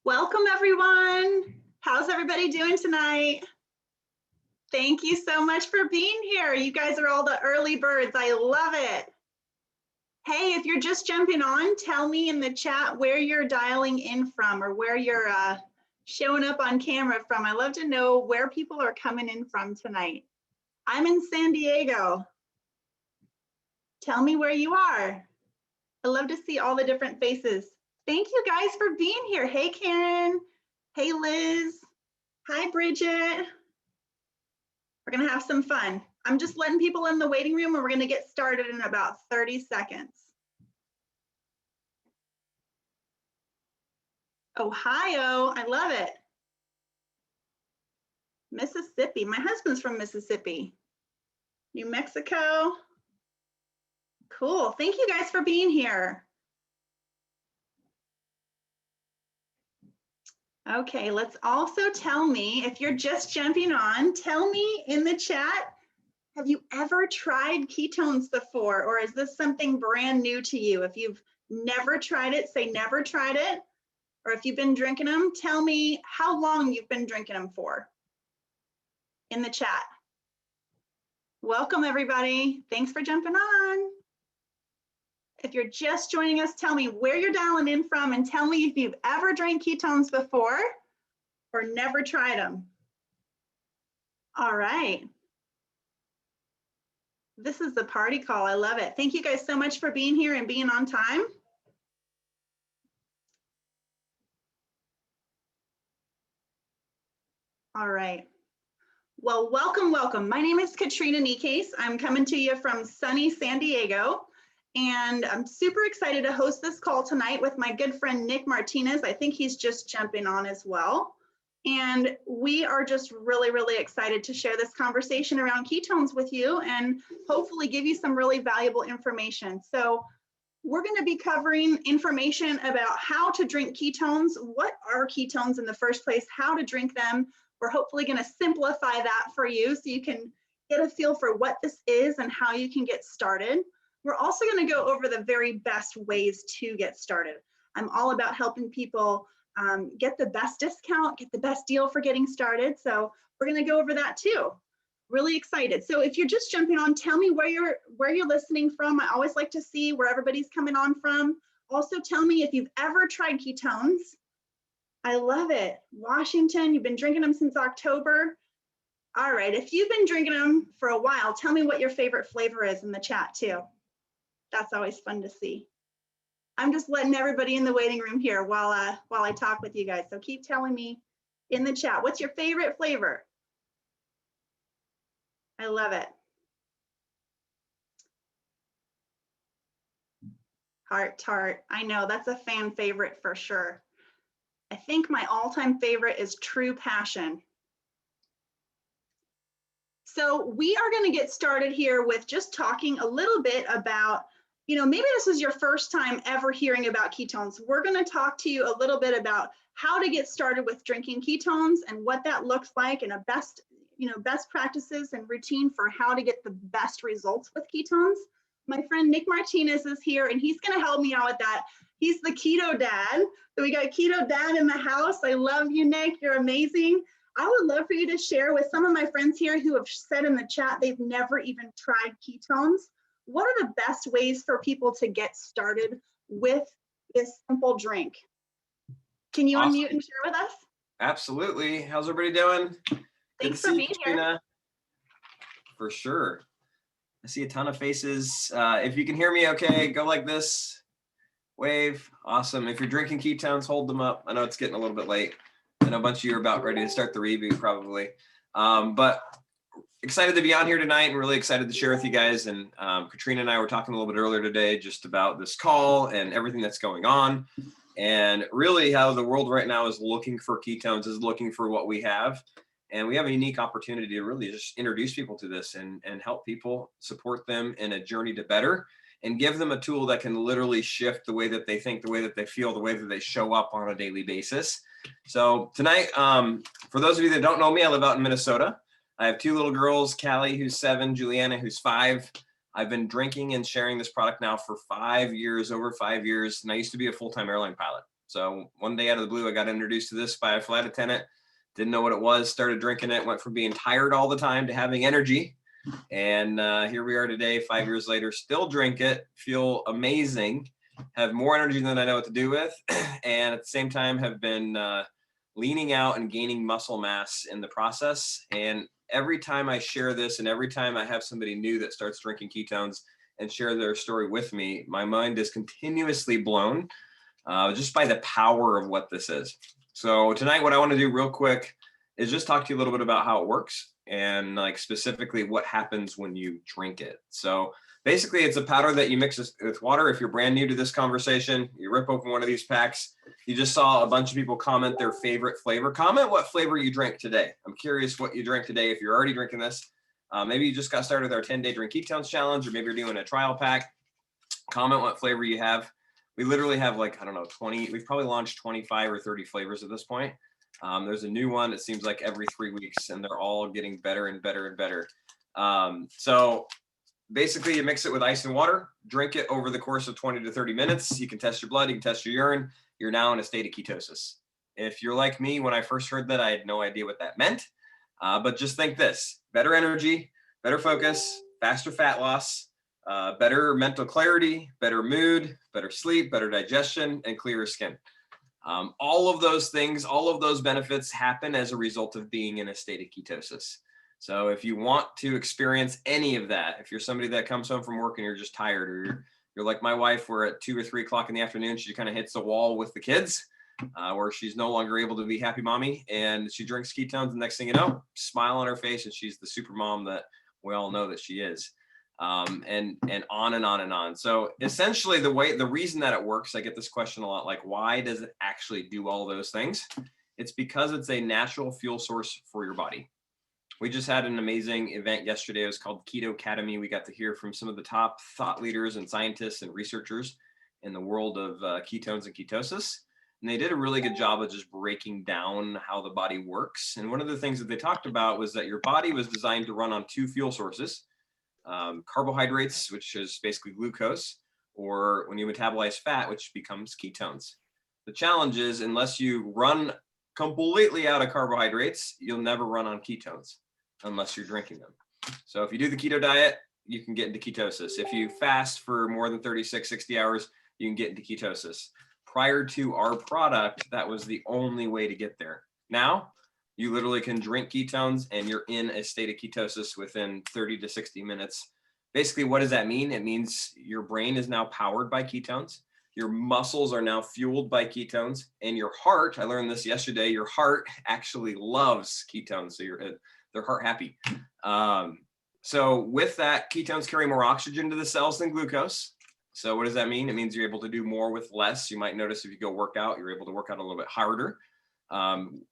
Welcome, everyone. How's everybody doing tonight? Thank you so much for being here. You guys are all the early birds. I love it. Hey, if you're just jumping on, tell me in the chat where you're dialing in from or where you're showing up on camera from. I love to know where people are coming in from tonight. I'm in San Diego. Tell me where you are. I love to see all the different faces. Thank you guys for being here. Hey, Karen. Hey, Liz. Hi, Bridget. We're gonna have some fun. I'm just letting people in the waiting room and we're gonna get started in about 30 seconds. Ohio, I love it. Mississippi, my husband's from Mississippi. New Mexico. Cool, thank you guys for being here. Okay, let's also tell me, if you're just jumping on, tell me in the chat, have you ever tried ketones before, or is this something brand new to you? If you've never tried it, say never tried it. Or if you've been drinking them, tell me how long you've been drinking them for in the chat. Welcome, everybody. Thanks for jumping on. If you're just joining us, tell me where you're dialing in from and tell me if you've ever drank ketones before or never tried them. All right. This is the party call. I love it. Thank you guys so much for being here and being on time. All right. Well, welcome, welcome. My name is Katrina Necaise. I'm coming to you from sunny San Diego. And I'm super excited to host this call tonight with my good friend, Nick Martinez. I think he's just jumping on as well. And we are just really, really excited to share this conversation around ketones with you and hopefully give you some really valuable information. So we're going to be covering information about how to drink ketones, what are ketones in the first place, how to drink them. We're hopefully going to simplify that for you so you can get a feel for what this is and how you can get started. We're also going to go over the very best ways to get started. I'm all about helping people get the best discount, get the best deal for getting started. So we're going to go over that too. Really excited. So if you're just jumping on, tell me where you're listening from. I always like to see where everybody's coming on from. Also tell me if you've ever tried ketones. I love it. Washington, you've been drinking them since October. All right, if you've been drinking them for a while, tell me what your favorite flavor is in the chat too. That's always fun to see. I'm just letting everybody in the waiting room here while I talk with you guys. So keep telling me in the chat, what's your favorite flavor? I love it. Heart tart. I know that's a fan favorite for sure. I think my all-time favorite is True Passion. So we are going to get started here with just talking a little bit about, maybe this is your first time ever hearing about ketones. We're going to talk to you a little bit about how to get started with drinking ketones and what that looks like and best practices and routine for how to get the best results with ketones. My friend Nick Martinez is here and he's going to help me out with that. He's the keto dad. So we got keto dad in the house. I love you, Nick. You're amazing. I would love for you to share with some of my friends here who have said in the chat they've never even tried ketones. What are the best ways for people to get started with this simple drink? Can you unmute and share with us? Absolutely. How's everybody doing? Thanks for being here. For sure. I see a ton of faces. If you can hear me okay, go like this. Wave. Awesome. If you're drinking ketones, hold them up. I know it's getting a little bit late. I know a bunch of you are about ready to start the reboot probably. But excited to be on here tonight and really excited to share with you guys. And Katrina and I were talking a little bit earlier today just about this call and everything that's going on. And really how the world right now is looking for ketones, is looking for what we have. And we have a unique opportunity to really just introduce people to this and help people, support them in a journey to better and give them a tool that can literally shift the way that they think, the way that they feel, the way that they show up on a daily basis. So tonight, for those of you that don't know me, I live out in Minnesota. I have two little girls, Callie, who's 7, Juliana, who's 5. I've been drinking and sharing this product now for 5 years, over 5 years. And I used to be a full-time airline pilot. So one day out of the blue, I got introduced to this by a flight attendant. Didn't know what it was, started drinking it, went from being tired all the time to having energy. And here we are today, 5 years later, still drink it, feel amazing, have more energy than I know what to do with. And at the same time have been leaning out and gaining muscle mass in the process. And every time I share this and every time I have somebody new that starts drinking ketones and share their story with me, my mind is continuously blown just by the power of what this is. So tonight, what I want to do real quick is just talk to you a little bit about how it works and like specifically what happens when you drink it. So basically it's a powder that you mix with water. If you're brand new to this conversation, you rip open one of these packs. You just saw a bunch of people comment their favorite flavor. Comment what flavor you drank today. I'm curious what you drank today. If you're already drinking this, maybe you just got started with our 10-day drink ketones challenge, or maybe you're doing a trial pack. Comment what flavor you have. We literally have like, I don't know, 20, we've probably launched 25 or 30 flavors at this point. There's a new one, it seems like every 3 weeks, and they're all getting better and better and better. So basically you mix it with ice and water, drink it over the course of 20 to 30 minutes. You can test your blood, you can test your urine. You're now in a state of ketosis. If you're like me, when I first heard that, I had no idea what that meant. But just think this: better energy, better focus, faster fat loss, better mental clarity, better mood, better sleep, better digestion, and clearer skin. All of those things, all of those benefits happen as a result of being in a state of ketosis. So if you want to experience any of that, if you're somebody that comes home from work and you're just tired, or you're like my wife, where at 2 or 3 o'clock in the afternoon, she kind of hits the wall with the kids, where she's no longer able to be happy mommy, and she drinks ketones, the next thing you know, smile on her face, and she's the super mom that we all know that she is. And on and on and on. So essentially the reason that it works, I get this question a lot, like, why does it actually do all those things? It's because it's a natural fuel source for your body. We just had an amazing event yesterday. It was called Keto Academy. We got to hear from some of the top thought leaders and scientists and researchers in the world of ketones and ketosis. And they did a really good job of just breaking down how the body works. And one of the things that they talked about was that your body was designed to run on 2 fuel sources. Carbohydrates, which is basically glucose, or when you metabolize fat, which becomes ketones. The challenge is, unless you run completely out of carbohydrates, you'll never run on ketones unless you're drinking them. So if you do the keto diet, you can get into ketosis. If you fast for more than 36, 60 hours, you can get into ketosis. Prior to our product, that was the only way to get there. Now, you literally can drink ketones and you're in a state of ketosis within 30 to 60 minutes. Basically, what does that mean? It means your brain is now powered by ketones. Your muscles are now fueled by ketones, and your heart, I learned this yesterday, your heart actually loves ketones. So they're heart happy. So with that, ketones carry more oxygen to the cells than glucose. So what does that mean? It means you're able to do more with less. You might notice if you go work out, you're able to work out a little bit harder.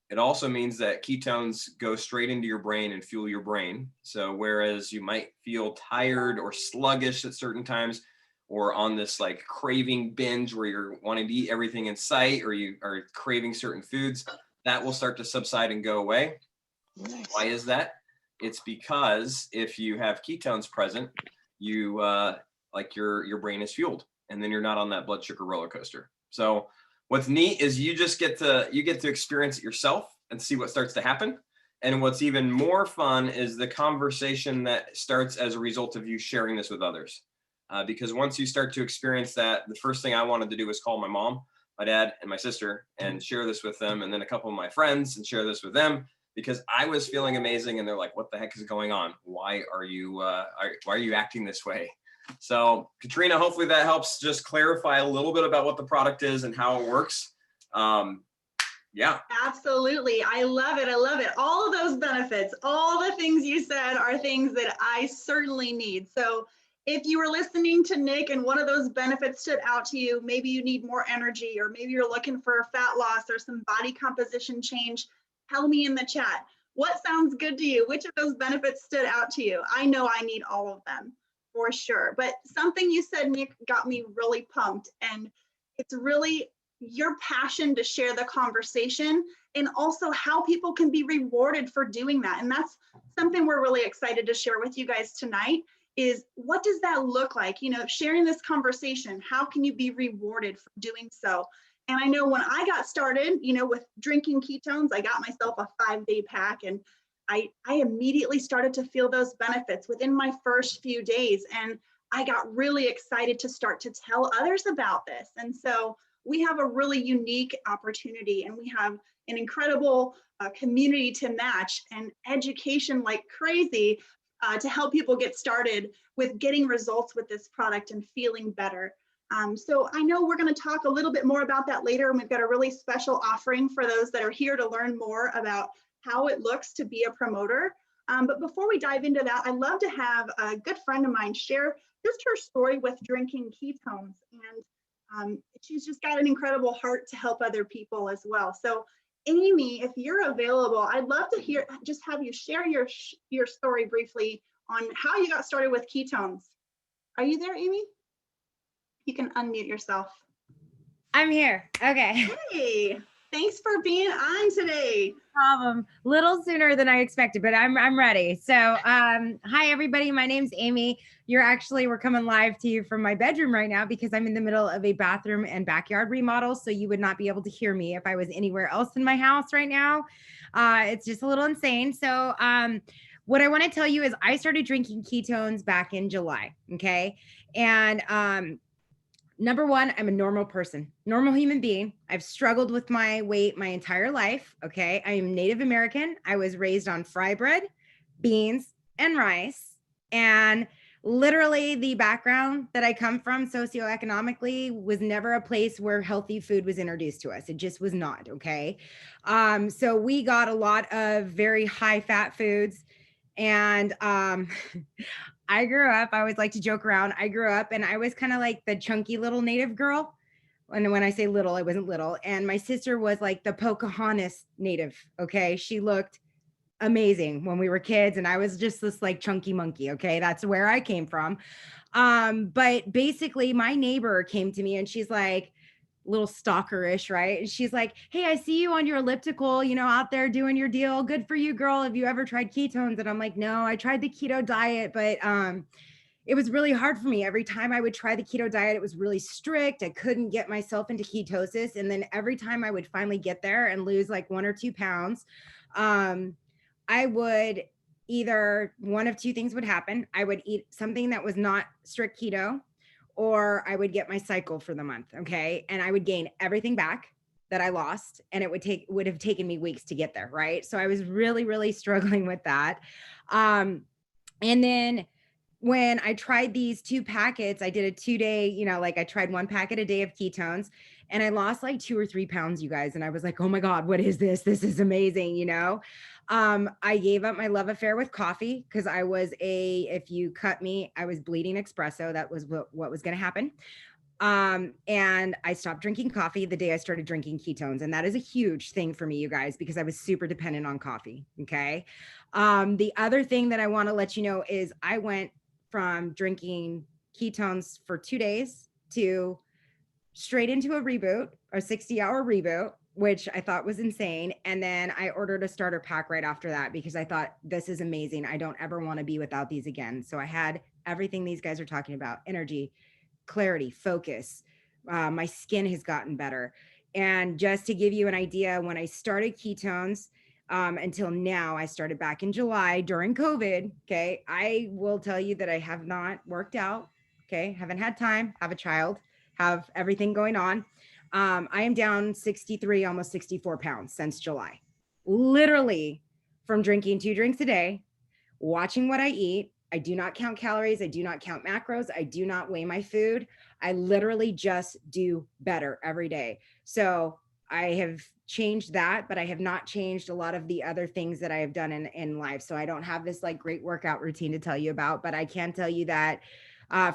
It also means that ketones go straight into your brain and fuel your brain. So whereas you might feel tired or sluggish at certain times, or on this like craving binge where you're wanting to eat everything in sight, or you are craving certain foods, that will start to subside and go away. Nice. Why is that? It's because if you have ketones present, you like your brain is fueled, and then you're not on that blood sugar roller coaster. So what's neat is you get to experience it yourself and see what starts to happen. And what's even more fun is the conversation that starts as a result of you sharing this with others. Because once you start to experience that, the first thing I wanted to do was call my mom, my dad, and my sister and share this with them, and then a couple of my friends and share this with them, because I was feeling amazing, and they're like, "What the heck is going on? Why are you acting this way?" So Katrina, hopefully that helps just clarify a little bit about what the product is and how it works. Yeah. Absolutely. I love it. I love it. All of those benefits, all the things you said are things that I certainly need. So if you were listening to Nick and one of those benefits stood out to you, maybe you need more energy, or maybe you're looking for fat loss or some body composition change, tell me in the chat. What sounds good to you? Which of those benefits stood out to you? I know I need all of them for sure. But something you said, Nick, got me really pumped. And it's really your passion to share the conversation, and also how people can be rewarded for doing that. And that's something we're really excited to share with you guys tonight, is what does that look like? You know, sharing this conversation, how can you be rewarded for doing so? And I know when I got started, with drinking ketones, I got myself a 5-day pack, and I immediately started to feel those benefits within my first few days. And I got really excited to start to tell others about this. And so we have a really unique opportunity, and we have an incredible community to match and education like crazy to help people get started with getting results with this product and feeling better. So I know we're going to talk a little bit more about that later, and we've got a really special offering for those that are here to learn more about how it looks to be a promoter. But before we dive into that, I'd love to have a good friend of mine share just her story with drinking ketones. And she's just got an incredible heart to help other people as well. So Amy, if you're available, I'd love to just have you share your story briefly on how you got started with ketones. Are you there, Amy? You can unmute yourself. I'm here. Okay. Hey, thanks for being on today. Problem. Little sooner than I expected, but I'm ready. So, hi everybody. My name's Amy. We're coming live to you from my bedroom right now because I'm in the middle of a bathroom and backyard remodel. So you would not be able to hear me if I was anywhere else in my house right now. It's just a little insane. So, what I want to tell you is I started drinking ketones back in July. Okay. And, number one, I'm a normal person, normal human being. I've struggled with my weight my entire life. Okay. I am Native American. I was raised on fry bread, beans, and rice. And literally the background that I come from socioeconomically was never a place where healthy food was introduced to us. It just was not. Okay. So we got a lot of very high fat foods. And I grew up, I always like to joke around. I grew up and I was kind of like the chunky little Native girl. And when I say little, I wasn't little. And my sister was like the Pocahontas Native. Okay. She looked amazing when we were kids. And I was just this like chunky monkey. Okay. That's where I came from. But basically my neighbor came to me and she's like, little stalkerish, right? And she's like, hey, I see you on your elliptical, out there doing your deal. Good for you, girl. Have you ever tried ketones? And I'm like, no, I tried the keto diet, but it was really hard for me. Every time I would try the keto diet, it was really strict. I couldn't get myself into ketosis. And then every time I would finally get there and lose like 1 or 2 pounds, I would either one of two things would happen. I would eat something that was not strict keto, or I would get my cycle for the month. Okay. And I would gain everything back that I lost. And it would have taken me weeks to get there. Right. So I was really, really struggling with that. And then when I tried these 2 packets, I did a 2-day, I tried 1 packet a day of ketones and I lost like 2 or 3 pounds, you guys. And I was like, oh my God, what is this? This is amazing. I gave up my love affair with coffee because if you cut me, I was bleeding espresso. That was what was going to happen. And I stopped drinking coffee the day I started drinking ketones. And that is a huge thing for me, you guys, because I was super dependent on coffee. Okay. The other thing that I want to let you know is I went from drinking ketones for 2 days to straight into a 60-hour reboot, which I thought was insane. And then I ordered a starter pack right after that because I thought, this is amazing. I don't ever want to be without these again. So I had everything these guys are talking about: energy, clarity, focus. My skin has gotten better. And just to give you an idea, when I started ketones, until now, I started back in July during COVID. Okay. I will tell you that I have not worked out. Okay. Haven't had time, have a child, have everything going on. I am down 63, almost 64 pounds since July, literally from drinking 2 drinks a day, watching what I eat. I do not count calories. I do not count macros. I do not weigh my food. I literally just do better every day. So I have changed that, but I have not changed a lot of the other things that I have done in life. So I don't have this like great workout routine to tell you about, but I can tell you that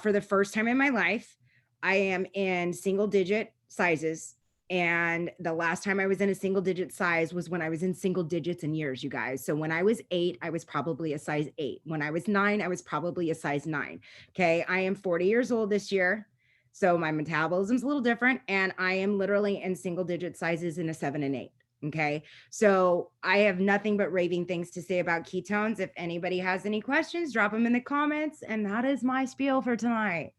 for the first time in my life, I am in single digit sizes. And the last time I was in a single digit size was when I was in single digits in years, you guys. So when I was 8, I was probably a size 8. When I was 9, I was probably a size 9. Okay. I am 40 years old this year. So my metabolism's a little different. And I am literally in single digit sizes in a 7 and 8. Okay. So I have nothing but raving things to say about ketones. If anybody has any questions, drop them in the comments. And that is my spiel for tonight.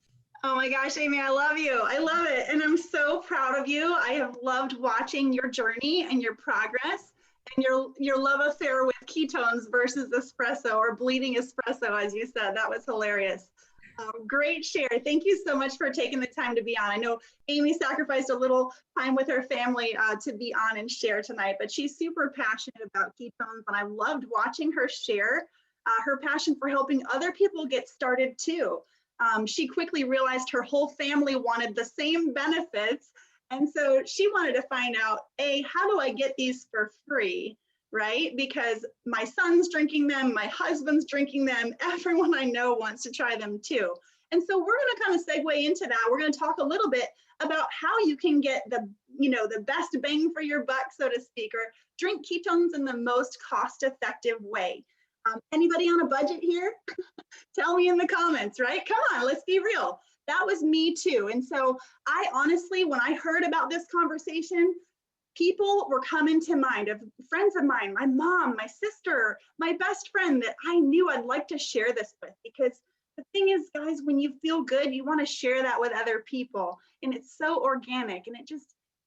Oh my gosh, Amy, I love you. I love it. And I'm so proud of you. I have loved watching your journey and your progress and your love affair with ketones versus espresso, or bleeding espresso, as you said. That was hilarious. Great share. Thank you so much for taking the time to be on. I know Amy sacrificed a little time with her family to be on and share tonight, but she's super passionate about ketones, and I loved watching her share her passion for helping other people get started too. She quickly realized her whole family wanted the same benefits. And so she wanted to find out, how do I get these for free, right? Because my son's drinking them, my husband's drinking them, everyone I know wants to try them too. And so we're going to kind of segue into that. We're going to talk a little bit about how you can get the best bang for your buck, so to speak, or drink ketones in the most cost-effective way. Anybody on a budget here? Tell me in the comments, right? Come on, let's be real. That was me too. And so I honestly, when I heard about this conversation, people were coming to mind of friends of mine, my mom, my sister, my best friend that I knew I'd like to share this with. Because the thing is, guys, when you feel good, you want to share that with other people. And it's so organic. And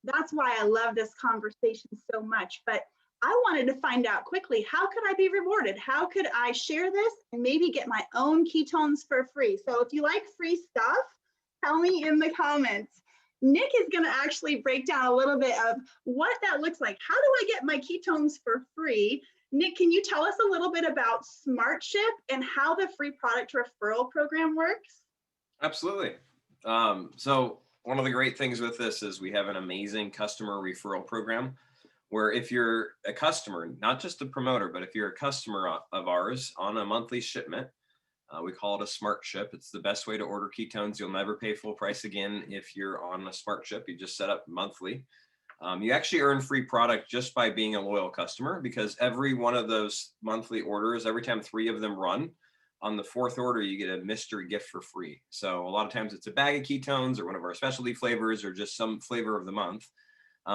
that's why I love this conversation so much. But I wanted to find out quickly, how could I be rewarded? How could I share this and maybe get my own ketones for free? So if you like free stuff, tell me in the comments. Nick is going to actually break down a little bit of what that looks like. How do I get my ketones for free? Nick, can you tell us a little bit about SmartShip and how the free product referral program works? Absolutely. So one of the great things with this is we have an amazing customer referral program, where if you're a customer, not just a promoter, but if you're a customer of ours on a monthly shipment, we call it a SmartShip. It's the best way to order ketones. You'll never pay full price again if you're on a SmartShip. You just set up monthly. You actually earn free product just by being a loyal customer, because every one of those monthly orders, every time 3 of them run, on the 4th order, you get a mystery gift for free. So a lot of times it's a bag of ketones or one of our specialty flavors or just some flavor of the month.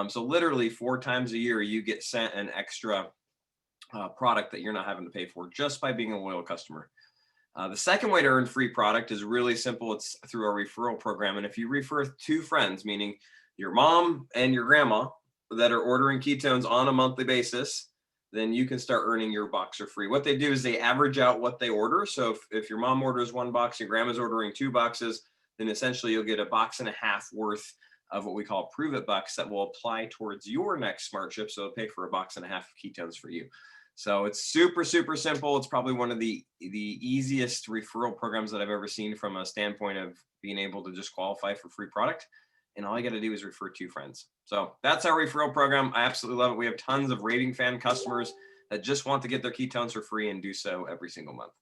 So literally 4 times a year, you get sent an extra product that you're not having to pay for just by being a loyal customer. The second way to earn free product is really simple. It's through our referral program. And if you refer 2 friends, meaning your mom and your grandma, that are ordering ketones on a monthly basis, then you can start earning your box for free. What they do is they average out what they order. So if your mom orders 1 box, your grandma's ordering 2 boxes, then essentially you'll get a box and a half worth of what we call Pruvit bucks that will apply towards your next SmartShip. So it'll pay for a box and a half of ketones for you. So it's super, super simple. It's probably one of the easiest referral programs that I've ever seen from a standpoint of being able to just qualify for free product. And all you got to do is refer 2 friends. So that's our referral program. I absolutely love it. We have tons of raving fan customers that just want to get their ketones for free and do so every single month.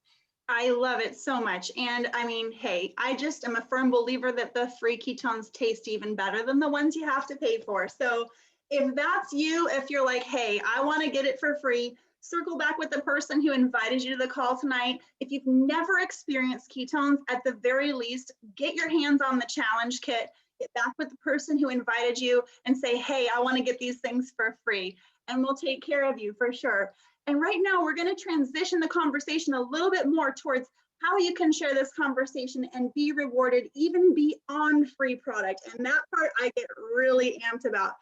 I love it so much. And I mean, hey, I just am a firm believer that the free ketones taste even better than the ones you have to pay for. So if that's you, if you're like, hey, I want to get it for free, circle back with the person who invited you to the call tonight. If you've never experienced ketones, at the very least, get your hands on the challenge kit, get back with the person who invited you and say, hey, I want to get these things for free, and we'll take care of you for sure. And right now we're going to transition the conversation a little bit more towards how you can share this conversation and be rewarded even beyond free product. And that part I get really amped about.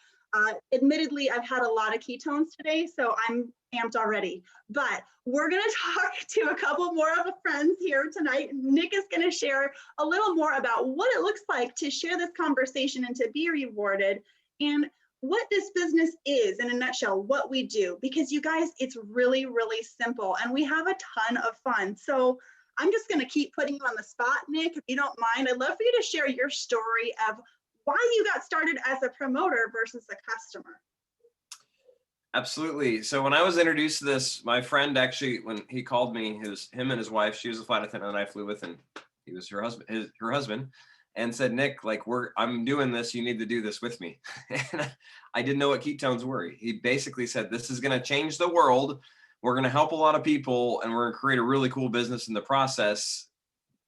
Admittedly, I've had a lot of ketones today, so I'm amped already. But we're going to talk to a couple more of the friends here tonight. Nick is going to share a little more about what it looks like to share this conversation and to be rewarded, and what this business is in a nutshell, what we do. Because you guys, it's really, really simple, and we have a ton of fun. So I'm just going to keep putting you on the spot, Nick, if you don't mind. I'd love for you to share your story of why you got started as a promoter versus a customer. Absolutely. So when I was introduced to this, my friend actually, when he called me, him and his wife, she was a flight attendant that I flew with, and he was her husband, and said, Nick, like, I'm doing this, you need to do this with me. And I didn't know what ketones were. He basically said, this is going to change the world. We're going to help a lot of people, and we're going to create a really cool business in the process.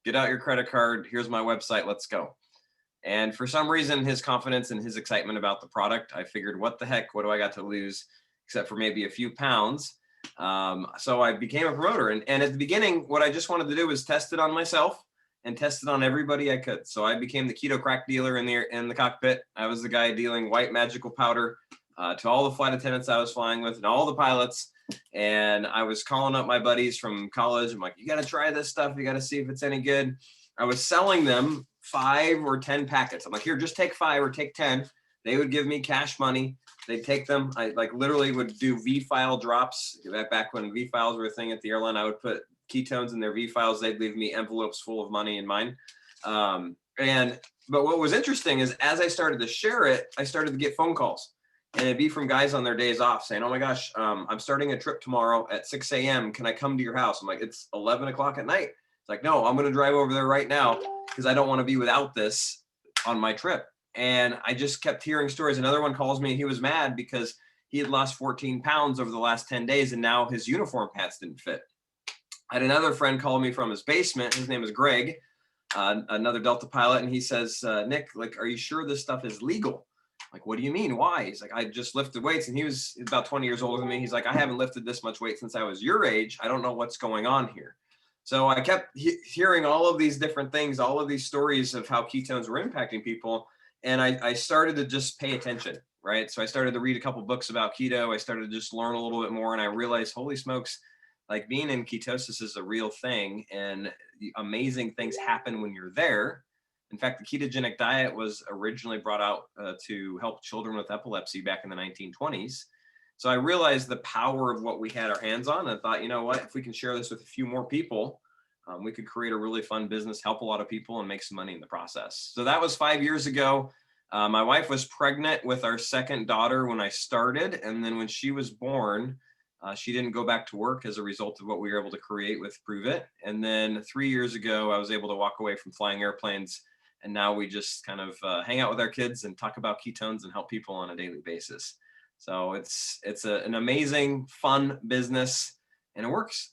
Get out your credit card. Here's my website. Let's go. And for some reason, his confidence and his excitement about the product, I figured, what the heck, what do I got to lose except for maybe a few pounds? So I became a promoter. And at the beginning, what I just wanted to do was test it on myself and tested on everybody I could. So I became the keto crack dealer in the cockpit. I was the guy dealing white magical powder to all the flight attendants I was flying with and all the pilots. And I was calling up my buddies from college. I'm like, you got to try this stuff. You got to see if it's any good. I was selling them 5 or 10 packets. I'm like, here, just take 5 or take 10. They would give me cash money. They'd take them. I like literally would do V-file drops. Back when V-files were a thing at the airline, I would put ketones in their V-files. They'd leave me envelopes full of money in mine. But what was interesting is as I started to share it, I started to get phone calls. And it'd be from guys on their days off saying, oh my gosh, I'm starting a trip tomorrow at 6 a.m. Can I come to your house? I'm like, it's 11 o'clock at night. It's like, no, I'm going to drive over there right now because I don't want to be without this on my trip. And I just kept hearing stories. Another one calls me and he was mad because he had lost 14 pounds over the last 10 days and now his uniform pants didn't fit. I had another friend call me from his basement. His name is Greg, another Delta pilot. And he says, Nick, like, are you sure this stuff is legal? Like, what do you mean? Why? He's like, I just lifted weights. And he was about 20 years older than me. He's like, I haven't lifted this much weight since I was your age. I don't know what's going on here. So I kept hearing all of these different things, all of these stories of how ketones were impacting people. And I started to just pay attention, right? So I started to read a couple books about keto. I started to just learn a little bit more. And I realized, holy smokes, like being in ketosis is a real thing. And amazing things happen when you're there. In fact, the ketogenic diet was originally brought out to help children with epilepsy back in the 1920s. So I realized the power of what we had our hands on and thought, you know what, if we can share this with a few more people, we could create a really fun business, help a lot of people and make some money in the process. So that was 5 years ago. My wife was pregnant with our second daughter when I started. And then when she was born, she didn't go back to work as a result of what we were able to create with Pruvit. And then 3 years ago, I was able to walk away from flying airplanes. And now we just kind of hang out with our kids and talk about ketones and help people on a daily basis. So it's an amazing, fun business and it works.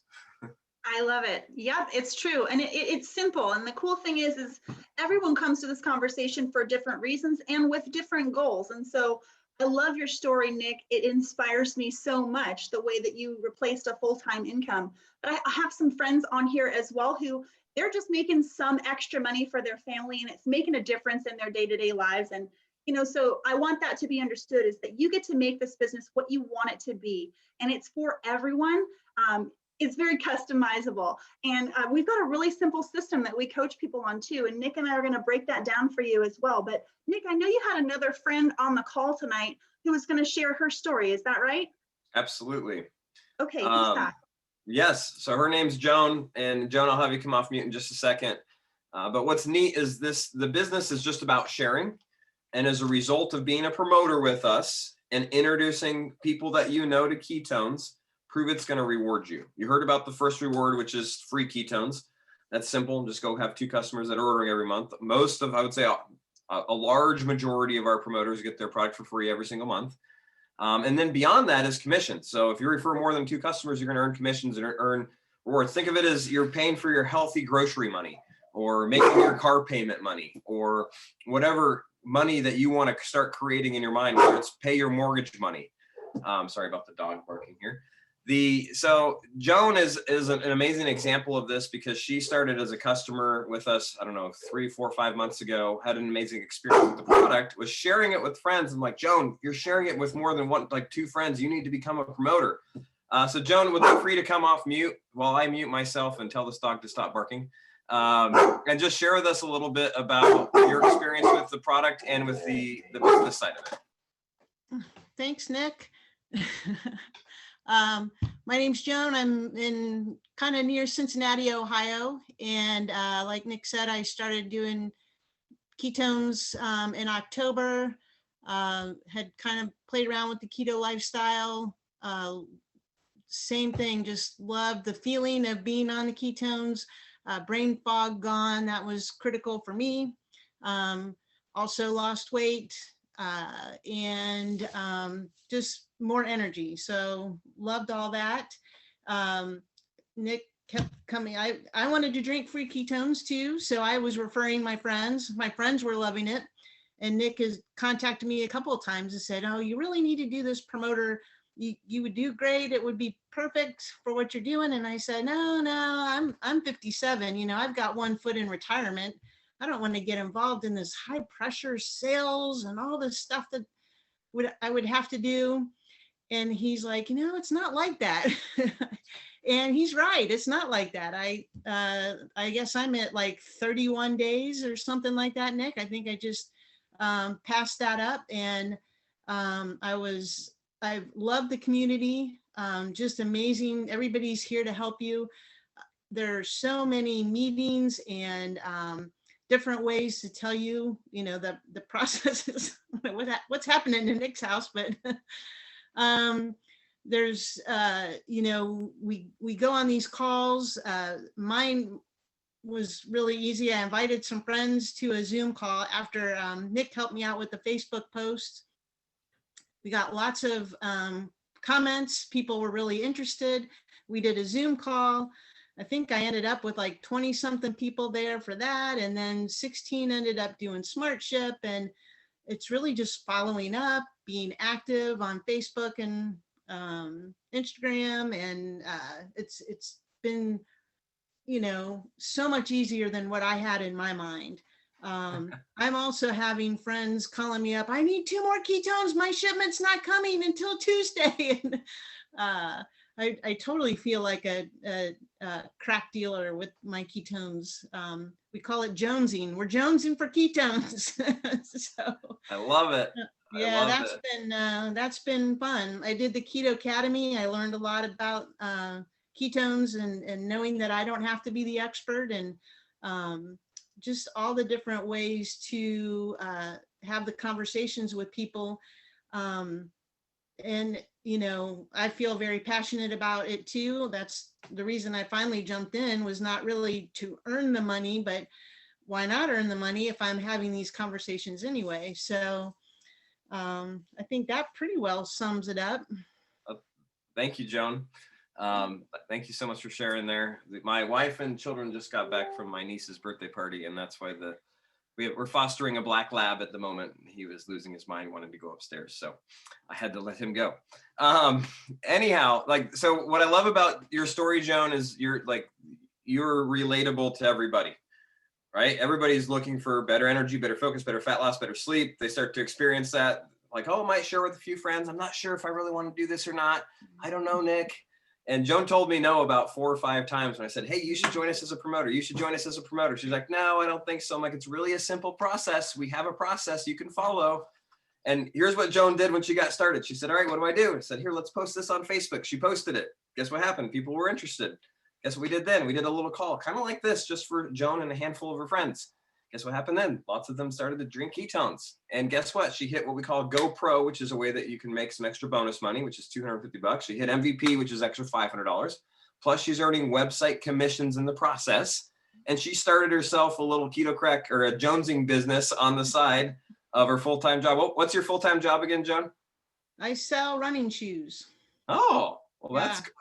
I love it. Yep, it's true. And it's simple. And the cool thing is everyone comes to this conversation for different reasons and with different goals. And so I love your story, Nick. It inspires me so much, the way that you replaced a full-time income. But I have some friends on here as well who they're just making some extra money for their family and it's making a difference in their day-to-day lives. And, you know, so I want that to be understood is that you get to make this business what you want it to be. And it's for everyone. It's very customizable. And we've got a really simple system that we coach people on too. And Nick and I are going to break that down for you as well. But Nick, I know you had another friend on the call tonight who was going to share her story. Is that right? Absolutely. Okay, who's that? Yes. So her name's Joan, and Joan, I'll have you come off mute in just a second. But what's neat is the business is just about sharing. And as a result of being a promoter with us and introducing people that you know to ketones, Pruvit's going to reward you. You heard about the first reward, which is free ketones. That's simple. Just go have 2 customers that are ordering every month. Most of, I would say, a large majority of our promoters get their product for free every single month. And then beyond that is commission. So if you refer more than 2 customers, you're going to earn commissions and earn rewards. Think of it as you're paying for your healthy grocery money or making your car payment money or whatever money that you want to start creating in your mind, whether it's pay your mortgage money. Sorry about the dog barking here. So Joan is an amazing example of this because she started as a customer with us, I don't know, 3, 4, 5 months ago, had an amazing experience with the product, was sharing it with friends. I'm like, Joan, you're sharing it with more than 2 friends. You need to become a promoter. So Joan, would be free to come off mute while I mute myself and tell this dog to stop barking. And just share with us a little bit about your experience with the product and with the business side of it. Thanks, Nick. My name's Joan. I'm in kind of near Cincinnati, Ohio. And like Nick said, I started doing ketones in October, had kind of played around with the keto lifestyle. Same thing, just loved the feeling of being on the ketones, brain fog gone. That was critical for me. Also lost weight and just more energy. So loved all that. Nick kept coming. I wanted to drink free ketones too. So I was referring my friends. My friends were loving it. And Nick has contacted me a couple of times and said, oh, you really need to do this promoter you would do great. It would be perfect for what you're doing. And I said, no, I'm 57. You know, I've got one foot in retirement. I don't want to get involved in this high pressure sales and all this stuff that I would have to do. And he's like, you know, it's not like that. And he's right. It's not like that. I guess I'm at like 31 days or something like that, Nick. I think I just passed that up. And I've loved the community, just amazing. Everybody's here to help you. There are so many meetings and different ways to tell you, you know, the processes, what's happening in Nick's house, but there's, you know, we go on these calls. Mine was really easy. I invited some friends to a Zoom call after Nick helped me out with the Facebook post. We got lots of comments. People were really interested. We did a Zoom call. I think I ended up with like 20 something people there for that. And then 16 ended up doing Smart Ship. And it's really just following up, being active on Facebook and Instagram. And it's been, you know, so much easier than what I had in my mind. I'm also having friends calling me up. I need 2 more ketones. My shipment's not coming until Tuesday. And I totally feel like a crack dealer with my ketones. We call it jonesing. We're jonesing for ketones. So I love it. Yeah, that's been fun. I did the Keto Academy. I learned a lot about ketones and knowing that I don't have to be the expert, and just all the different ways to have the conversations with people. And, you know, I feel very passionate about it too. That's the reason I finally jumped in, was not really to earn the money, but why not earn the money if I'm having these conversations anyway? So I think that pretty well sums it up. Thank you, Joan. Thank you so much for sharing there. My wife and children just got back from my niece's birthday party, and that's why we're fostering a black lab at the moment. He was losing his mind, wanted to go upstairs, so I had to let him go. Anyhow, like, so what I love about your story, Joan, is you're relatable to everybody, right? Everybody's looking for better energy, better focus, better fat loss, better sleep. They start to experience that, like, oh, I might share with a few friends. I'm not sure if I really want to do this or not. I don't know, Nick. And Joan told me no about 4 or 5 times when I said, hey, you should join us as a promoter. You should join us as a promoter. She's like, no, I don't think so. I'm like, it's really a simple process. We have a process you can follow. And here's what Joan did when she got started. She said, all right, what do I do? I said, here, let's post this on Facebook. She posted it. Guess what happened? People were interested. Guess what we did then? We did a little call, kind of like this, just for Joan and a handful of her friends. Guess what happened then? Lots of them started to drink ketones. And guess what? She hit what we call Go Pro, which is a way that you can make some extra bonus money, which is $250. She hit MVP, which is extra $500. Plus she's earning website commissions in the process. And she started herself a little keto crack or a jonesing business on the side of her full-time job. What's your full-time job again, Joan? I sell running shoes. Oh, well, Yeah. that's good.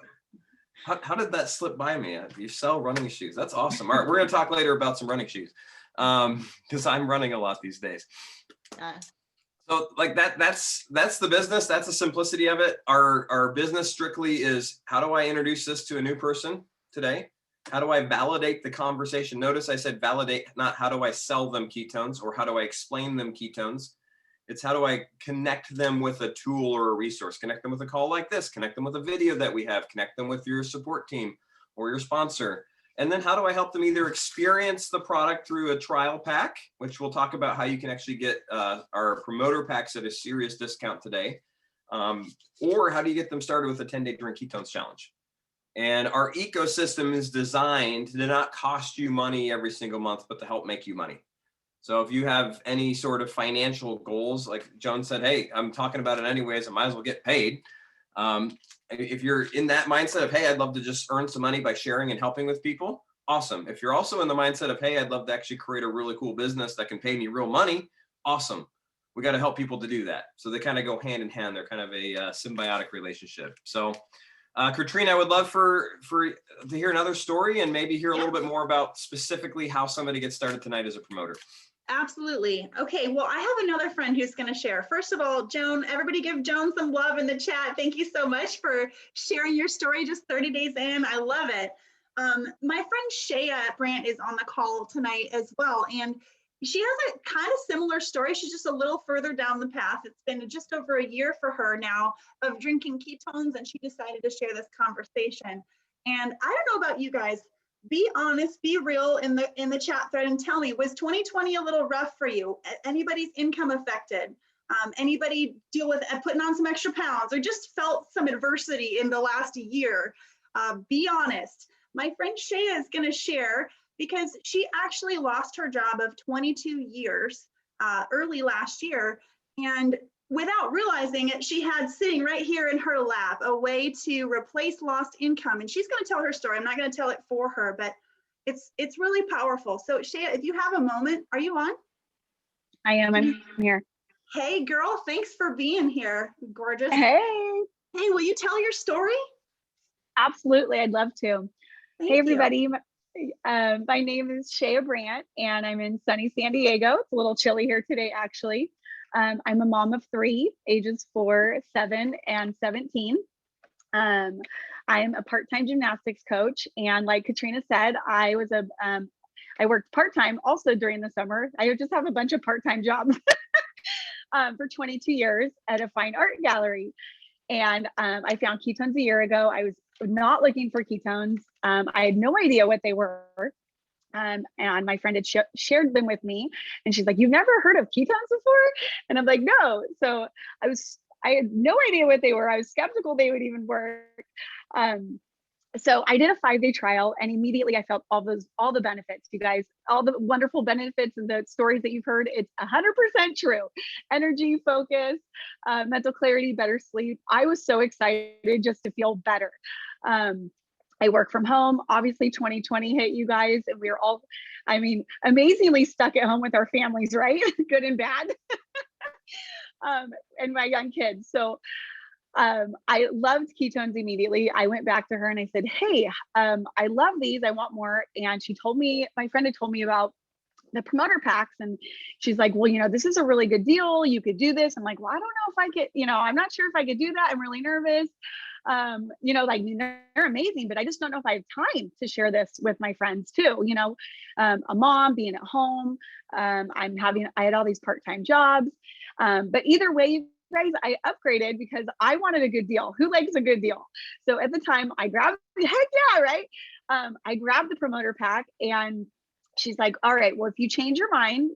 How did that slip by me? You sell running shoes. That's awesome. All right, we're going to talk later about some running shoes, because I'm running a lot these days. So like that's the business. That's the simplicity of it. Our business strictly is, how do I introduce this to a new person today? How do I validate the conversation? Notice I said validate, not how do I sell them ketones or how do I explain them ketones. It's how do I connect them with a tool or a resource, connect them with a call like this, connect them with a video that we have, connect them with your support team or your sponsor. And then how do I help them either experience the product through a trial pack, which we'll talk about how you can actually get our promoter packs at a serious discount today. Or how do you get them started with a 10-day Drink Ketones challenge? And our ecosystem is designed to not cost you money every single month, but to help make you money. So if you have any sort of financial goals, like Joan said, hey, I'm talking about it anyways, I might as well get paid. If you're in that mindset of, hey, I'd love to just earn some money by sharing and helping with people, awesome. If you're also in the mindset of, hey, I'd love to actually create a really cool business that can pay me real money, awesome. We got to help people to do that. So they kind of go hand in hand. They're kind of a symbiotic relationship. So Katrina, I would love to hear another story and maybe hear a little bit more about specifically how somebody gets started tonight as a promoter. Absolutely. Okay, well, I have another friend who's going to share. First of all, Joan, everybody give Joan some love in the chat. Thank you so much for sharing your story just 30 days in. I love it. My friend Shea Brandt is on the call tonight as well, and she has a kind of similar story. She's just a little further down the path. It's been just over a year for her now of drinking ketones, and she decided to share this conversation. And I don't know about you guys, be honest, be real in the chat thread and tell me, was 2020 a little rough for you? Anybody's income affected? Anybody deal with putting on some extra pounds or just felt some adversity in the last year? Be honest. My friend Shea is going to share because she actually lost her job of 22 years early last year. And without realizing it, she had sitting right here in her lap a way to replace lost income. And she's going to tell her story. I'm not going to tell it for her, but it's really powerful. So Shea, if you have a moment, are you on? I am. I'm here. Hey, girl, thanks for being here. Gorgeous. Hey, Hey, will you tell your story? absolutely. I'd love to. Thank Hey, you. everybody. My name is Shea Brandt, and I'm in sunny San Diego. It's a little chilly here today, actually. I'm a mom of 3, ages 4, 7, and 17. I'm a part-time gymnastics coach, and like Katrina said, I worked part-time also during the summer. I just have a bunch of part-time jobs for 22 years at a fine art gallery. And I found ketones a year ago. I was not looking for ketones. I had no idea what they were. And my friend had shared them with me, and she's like, "You've never heard of ketones before?" And I'm like, "No." So I had no idea what they were. I was skeptical they would even work. So I did a 5-day trial, and immediately I felt all the benefits, you guys, all the wonderful benefits and the stories that you've heard. It's 100% true. Energy, focus, mental clarity, better sleep. I was so excited just to feel better. I work from home. Obviously 2020 hit, you guys, and we were all, amazingly stuck at home with our families, right? Good and bad. And my young kids. So I loved ketones immediately. I went back to her and I said, "Hey, I love these. I want more." And she told me, my friend had told me about the promoter packs, and she's like, "Well, this is a really good deal. You could do this." I'm like, "Well, I don't know if I could, I'm not sure if I could do that. I'm really nervous." They're amazing, but I just don't know if I have time to share this with my friends too. A mom being at home, I had all these part-time jobs, but either way, you guys, I upgraded because I wanted a good deal. Who likes a good deal? So at the time I grabbed, heck yeah, right? I grabbed the promoter pack, and she's like, "All right, well, if you change your mind,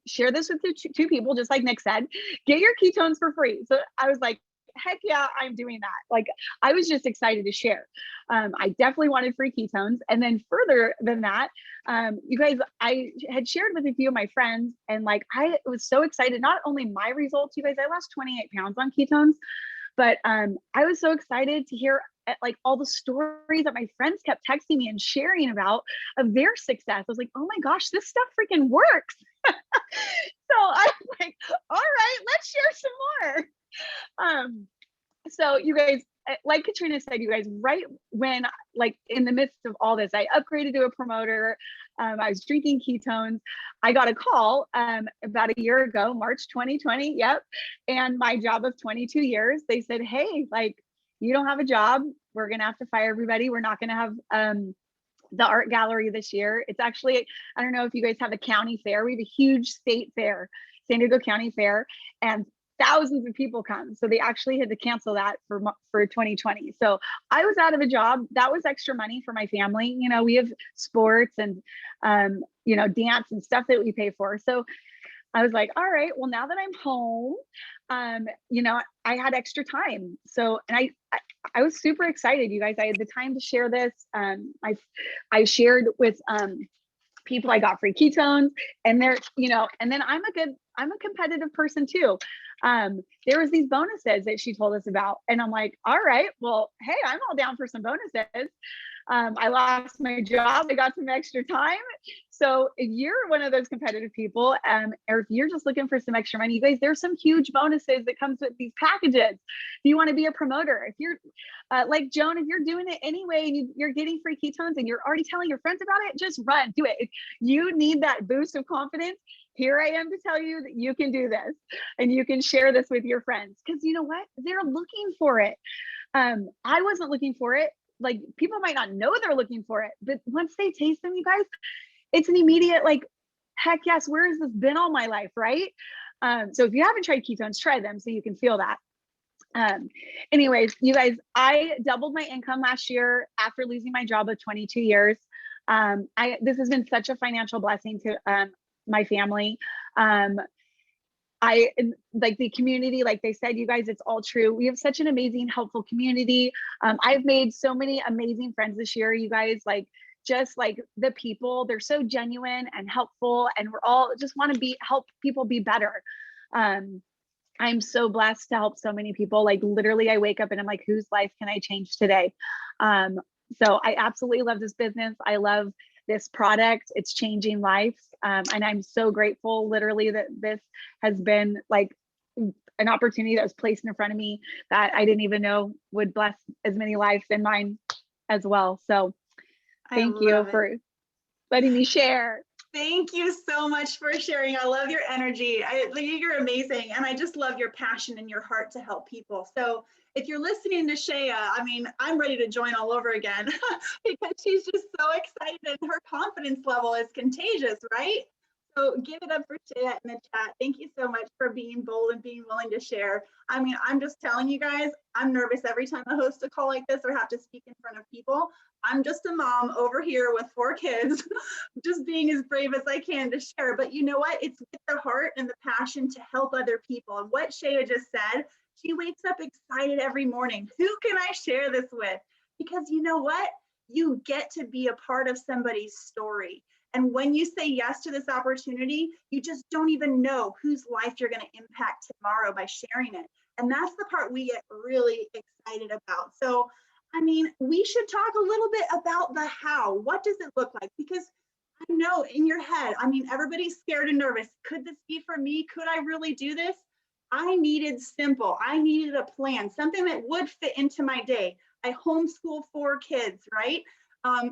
share this with two people, just like Nick said, get your ketones for free." So I was like, heck yeah, I'm doing that. Like, I was just excited to share. I definitely wanted free ketones. And then further than that, you guys, I had shared with a few of my friends, and I was so excited, not only my results, you guys, I lost 28 pounds on ketones, but I was so excited to hear all the stories that my friends kept texting me and sharing about of their success. I was like, "Oh my gosh, this stuff freaking works." So I was like, "All right, let's share some more." So you guys, like Katrina said, you guys, right when, in the midst of all this, I upgraded to a promoter. I was drinking ketones. I got a call about a year ago, March 2020. Yep. And my job of 22 years, they said, "Hey, you don't have a job. We're going to have to fire everybody. We're not going to have the art gallery this year." It's actually, I don't know if you guys have a county fair. We have a huge state fair, San Diego County Fair, and thousands of people come. So they actually had to cancel that for 2020. So I was out of a job. That was extra money for my family. We have sports and, dance and stuff that we pay for. So I was like, all right, well, now that I'm home, I had extra time. So, and I was super excited, you guys. I had the time to share this. I shared with people. I got free ketones, and they're, and then I'm a competitive person too. there was these bonuses that she told us about. And I'm like, all right, well, hey, I'm all down for some bonuses. I lost my job. I got some extra time. So if you're one of those competitive people, or if you're just looking for some extra money, you guys, there's some huge bonuses that comes with these packages. If you want to be a promoter, if you're like Joan, if you're doing it anyway and you're getting free ketones and you're already telling your friends about it, just run, do it. If you need that boost of confidence, here I am to tell you that you can do this and you can share this with your friends, because you know what? They're looking for it. I wasn't looking for it. Like, people might not know they're looking for it, but once they taste them, you guys, it's an immediate, like, heck yes, where has this been all my life, right? So if you haven't tried ketones, try them so you can feel that. Anyways, you guys, I doubled my income last year after losing my job of 22 years. This has been such a financial blessing to my family. I like the community, like they said, you guys, it's all true. We have such an amazing, helpful community. I've made so many amazing friends this year, you guys, like, just like the people, they're so genuine and helpful, and we're all just want to help people be better. I'm so blessed to help so many people. Like, literally, I wake up and I'm like, whose life can I change today? So I absolutely love this business. I love this product. It's changing lives. And I'm so grateful, literally, that this has been like an opportunity that was placed in front of me that I didn't even know would bless as many lives in mine as well. So thank you for letting me share. Thank you so much for sharing. I love your energy. You're amazing. And I just love your passion and your heart to help people. So if you're listening to Shea, I mean, I'm ready to join all over again because she's just so excited and her confidence level is contagious, right? So give it up for Shea in the chat. Thank you so much for being bold and being willing to share. I mean, I'm just telling you guys, I'm nervous every time I host a call like this or have to speak in front of people. I'm just a mom over here with 4 kids, just being as brave as I can to share. But you know what? It's with the heart and the passion to help other people. And what Shea just said, she wakes up excited every morning. Who can I share this with? Because you know what? You get to be a part of somebody's story. And when you say yes to this opportunity, you just don't even know whose life you're going to impact tomorrow by sharing it. And that's the part we get really excited about. So, I mean, we should talk a little bit about the how. What does it look like? Because I know in your head, I mean, everybody's scared and nervous. Could this be for me? Could I really do this? I needed simple. I needed a plan, something that would fit into my day. I homeschool 4 kids, right? I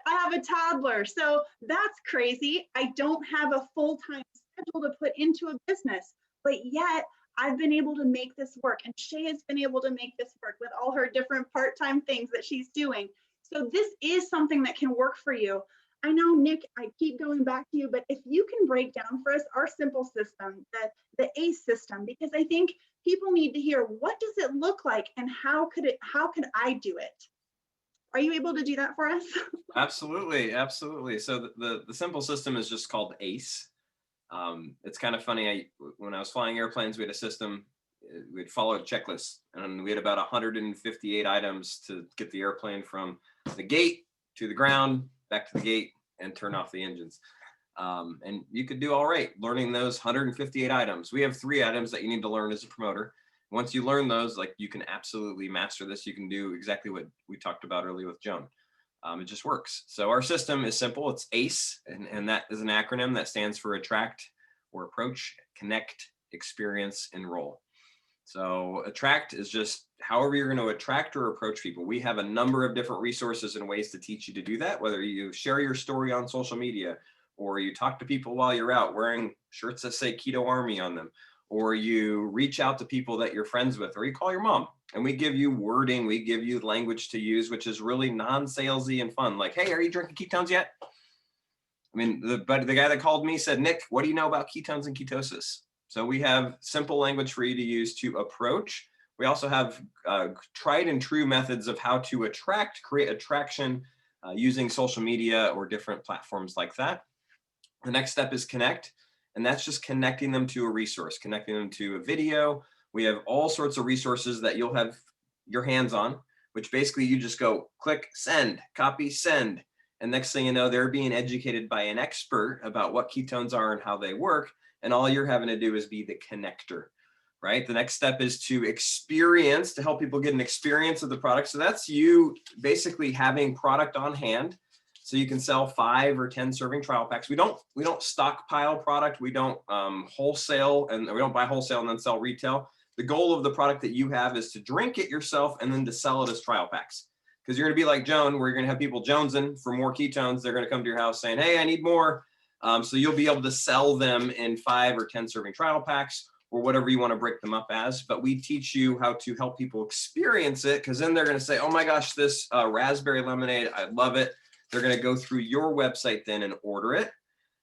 have a toddler, so that's crazy. I don't have a full-time schedule to put into a business, but yet I've been able to make this work, and Shea has been able to make this work with all her different part-time things that she's doing. So this is something that can work for you. I know, Nick, I keep going back to you, but if you can break down for us our simple system, the ACE system, because I think people need to hear, what does it look like and how could I do it? Are you able to do that for us? Absolutely, absolutely. So the simple system is just called ACE. It's kind of funny. When I was flying airplanes, we had a system. We'd follow a checklist, and we had about 158 items to get the airplane from the gate to the ground, back to the gate, and turn off the engines. And you could do all right learning those 158 items. We have 3 items that you need to learn as a promoter. Once you learn those, like, you can absolutely master this. You can do exactly what we talked about earlier with Joan. It just works. So our system is simple. It's ACE, and that is an acronym that stands for attract or approach, connect, experience, enroll. So attract is just however you're going to attract or approach people. We have a number of different resources and ways to teach you to do that, whether you share your story on social media, or you talk to people while you're out wearing shirts that say Keto Army on them, or you reach out to people that you're friends with, or you call your mom, and we give you wording, we give you language to use, which is really non-salesy and fun. Like, hey, are you drinking ketones yet? I mean, the guy that called me said, Nick, what do you know about ketones and ketosis? So we have simple language for you to use to approach. We also have tried and true methods of how to create attraction using social media or different platforms like that. The next step is connect. And that's just connecting them to a resource, connecting them to a video. We have all sorts of resources that you'll have your hands on, which basically you just go click, send, copy, send. And next thing you know, they're being educated by an expert about what ketones are and how they work. And all you're having to do is be the connector, right? The next step is to help people get an experience of the product. So that's you basically having product on hand, so you can sell 5 or 10 serving trial packs. We don't stockpile product. We don't wholesale, and we don't buy wholesale and then sell retail. The goal of the product that you have is to drink it yourself and then to sell it as trial packs. Because you're going to be like Joan, where you're going to have people jonesing for more ketones. They're going to come to your house saying, hey, I need more. So you'll be able to sell them in 5 or 10 serving trial packs, or whatever you want to break them up as. But we teach you how to help people experience it, because then they're going to say, oh my gosh, this raspberry lemonade, I love it. They're going to go through your website then and order it.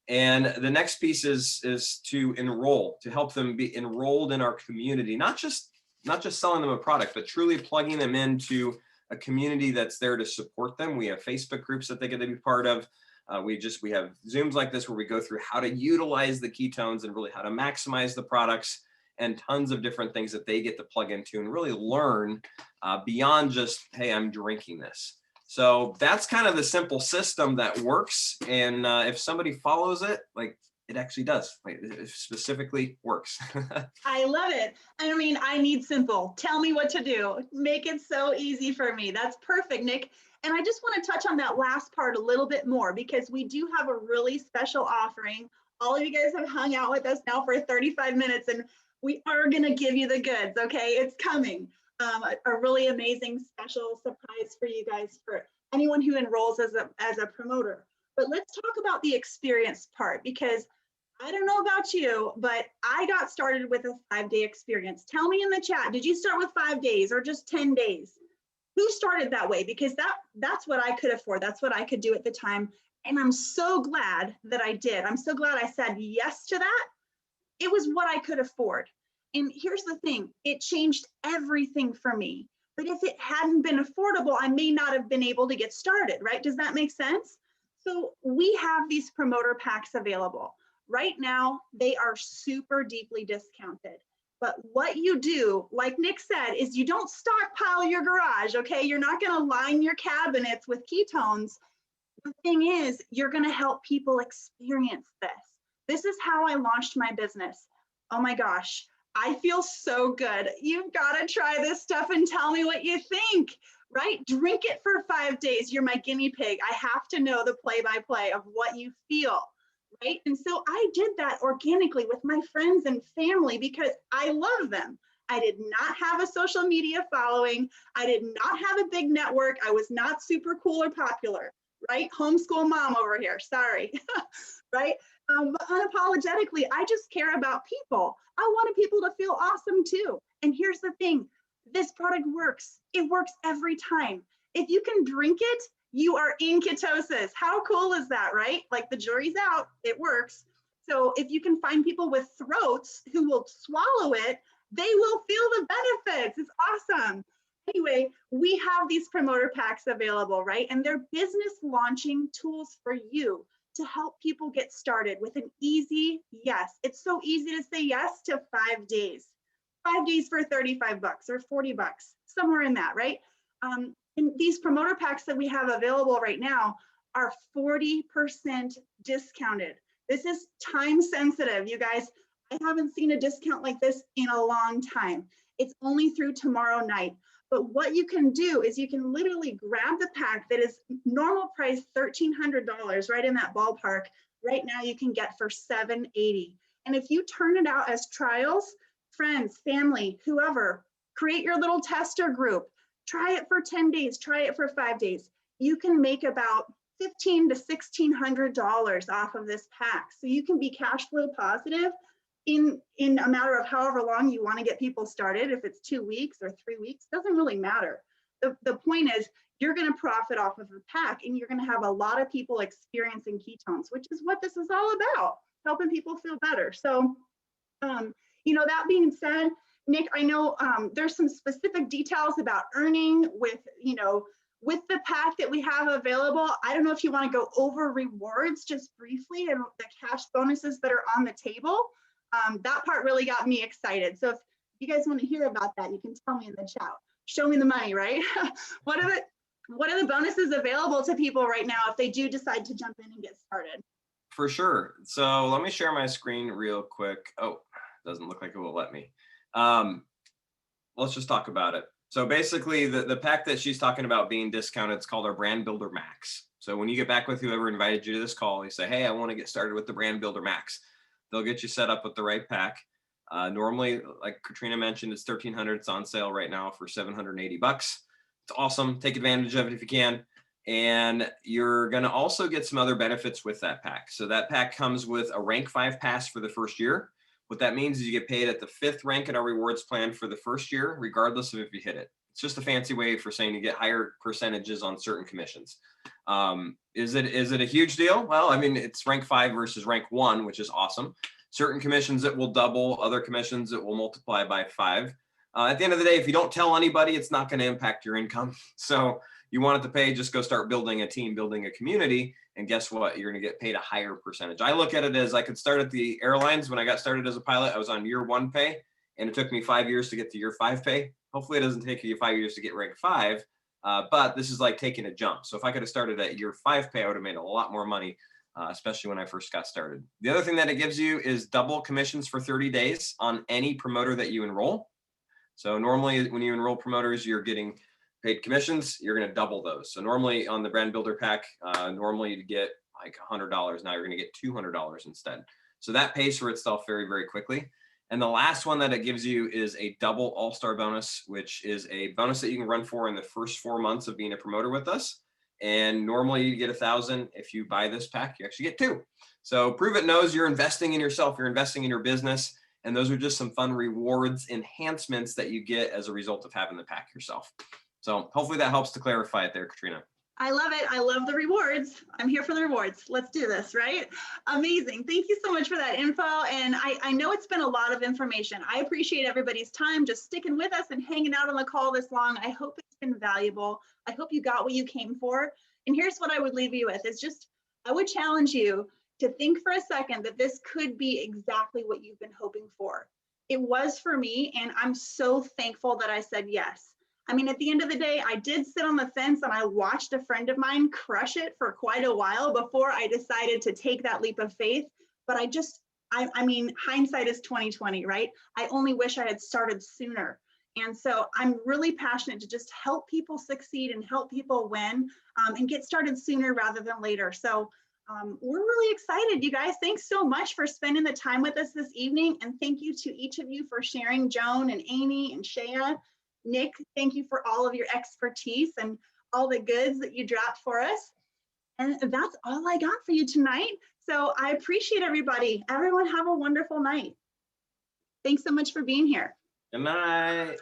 And the next piece is to enroll, to help them be enrolled in our community, not just selling them a product, but truly plugging them into a community that's there to support them. We have Facebook groups that they get to be part of. We have Zooms like this where we go through how to utilize the ketones and really how to maximize the products, and tons of different things that they get to plug into and really learn beyond just, hey, I'm drinking this. So that's kind of the simple system that works. And if somebody follows it, like, it actually does. Like, it specifically works. I love it. I mean, I need simple. Tell me what to do. Make it so easy for me. That's perfect, Nick. And I just want to touch on that last part a little bit more, because we do have a really special offering. All of you guys have hung out with us now for 35 minutes, and we are going to give you the goods, okay? It's coming. A really amazing special surprise for you guys, for anyone who enrolls as a promoter. But let's talk about the experience part, because I don't know about you, but I got started with a 5-day experience. Tell me in the chat, did you start with 5 days or just 10 days? Who started that way? Because that's what I could afford. That's what I could do at the time. And I'm so glad that I did. I'm so glad I said yes to that. It was what I could afford. And here's the thing, it changed everything for me. But if it hadn't been affordable, I may not have been able to get started, right? Does that make sense? So we have these promoter packs available. Right now, they are super deeply discounted. But what you do, like Nick said, is you don't stockpile your garage, okay? You're not gonna line your cabinets with ketones. The thing is, you're gonna help people experience this. This is how I launched my business. Oh my gosh, I feel so good. You've gotta try this stuff and tell me what you think, right? Drink it for 5 days. You're my guinea pig. I have to know the play-by-play of what you feel, right? And so I did that organically with my friends and family because I love them. I did not have a social media following. I did not have a big network. I was not super cool or popular, right? Homeschool mom over here, sorry, right? But unapologetically, I just care about people. I wanted people to feel awesome too. And here's the thing, this product works. It works every time. If you can drink it, you are in ketosis. How cool is that, right? Like the jury's out, it works. So if you can find people with throats who will swallow it, they will feel the benefits. It's awesome. Anyway, we have these promoter packs available, right? And they're business launching tools for you to help people get started with an easy yes. It's so easy to say yes to 5 days. 5 days for 35 bucks or 40 bucks, somewhere in that, right? And these promoter packs that we have available right now are 40% discounted. This is time sensitive, you guys. I haven't seen a discount like this in a long time. It's only through tomorrow night. But what you can do is you can literally grab the pack that is normal price $1,300, right in that ballpark. Right now you can get for $780. And if you turn it out as trials, friends, family, whoever, create your little tester group. Try it for 10 days, try it for 5 days. You can make about $1,500 to $1,600 off of this pack. So you can be cash flow positive in a matter of however long you want to get people started. If it's 2 weeks or 3 weeks, doesn't really matter. The point is you're going to profit off of the pack and you're going to have a lot of people experiencing ketones, which is what this is all about, helping people feel better. So, that being said, Nick, I know there's some specific details about earning with the pack that we have available. I don't know if you want to go over rewards just briefly and the cash bonuses that are on the table. That part really got me excited. So if you guys want to hear about that, you can tell me in the chat. Show me the money, right? What are the bonuses available to people right now if they do decide to jump in and get started? For sure. So let me share my screen real quick. Oh, doesn't look like it will let me. Let's just talk about it. So basically the pack that she's talking about being discounted, it's called our Brand Builder Max. So when you get back with whoever invited you to this call, you say, hey, I want to get started with the Brand Builder Max. They'll get you set up with the right pack. Normally, like Katrina mentioned, it's $1,300. It's on sale right now for $780. It's awesome. Take advantage of it if you can. And you're going to also get some other benefits with that pack. So that pack comes with a rank 5 pass for the first year. What that means is you get paid at the 5th rank in our rewards plan for the first year, regardless of if you hit it. It's just a fancy way for saying you get higher percentages on certain commissions. Is it a huge deal? Well, I mean, it's rank 5 versus rank 1, which is awesome. Certain commissions it will double, other commissions it will multiply by 5. At the end of the day, if you don't tell anybody, it's not going to impact your income. So you want it to pay, just go start building a team, building a community. And guess what? You're going to get paid a higher percentage. I look at it as I could start at the airlines. When I got started as a pilot, I was on year 1 pay, and it took me 5 years to get to year 5 pay. Hopefully it doesn't take you 5 years to get rank 5, but this is like taking a jump. So if I could have started at year 5 pay, I would have made a lot more money, especially when I first got started. The other thing that it gives you is double commissions for 30 days on any promoter that you enroll. So normally when you enroll promoters, you're getting paid commissions, you're going to double those. So normally on the Brand Builder Pack, normally you'd get like $100. Now you're going to get $200 instead. So that pays for itself very, very quickly. And the last one that it gives you is a double all-star bonus, which is a bonus that you can run for in the first 4 months of being a promoter with us. And normally you get 1,000. If you buy this pack, you actually get 2. So Pruvit knows you're investing in yourself, you're investing in your business. And those are just some fun rewards, enhancements that you get as a result of having the pack yourself. So hopefully that helps to clarify it there, Katrina. I love it. I love the rewards. I'm here for the rewards. Let's do this, right? Amazing. Thank you so much for that info. And I know it's been a lot of information. I appreciate everybody's time just sticking with us and hanging out on the call this long. I hope it's been valuable. I hope you got what you came for. And here's what I would leave you with is just, I would challenge you to think for a second that this could be exactly what you've been hoping for. It was for me, and I'm so thankful that I said yes. I mean, at the end of the day, I did sit on the fence and I watched a friend of mine crush it for quite a while before I decided to take that leap of faith. But I mean, hindsight is 20/20, right? I only wish I had started sooner. And so I'm really passionate to just help people succeed and help people win and get started sooner rather than later. So we're really excited, you guys. Thanks so much for spending the time with us this evening. And thank you to each of you for sharing, Joan and Amy and Shea. Nick, thank you for all of your expertise and all the goods that you dropped for us. And that's all I got for you tonight. So I appreciate everybody. Everyone have a wonderful night. Thanks so much for being here. Good night.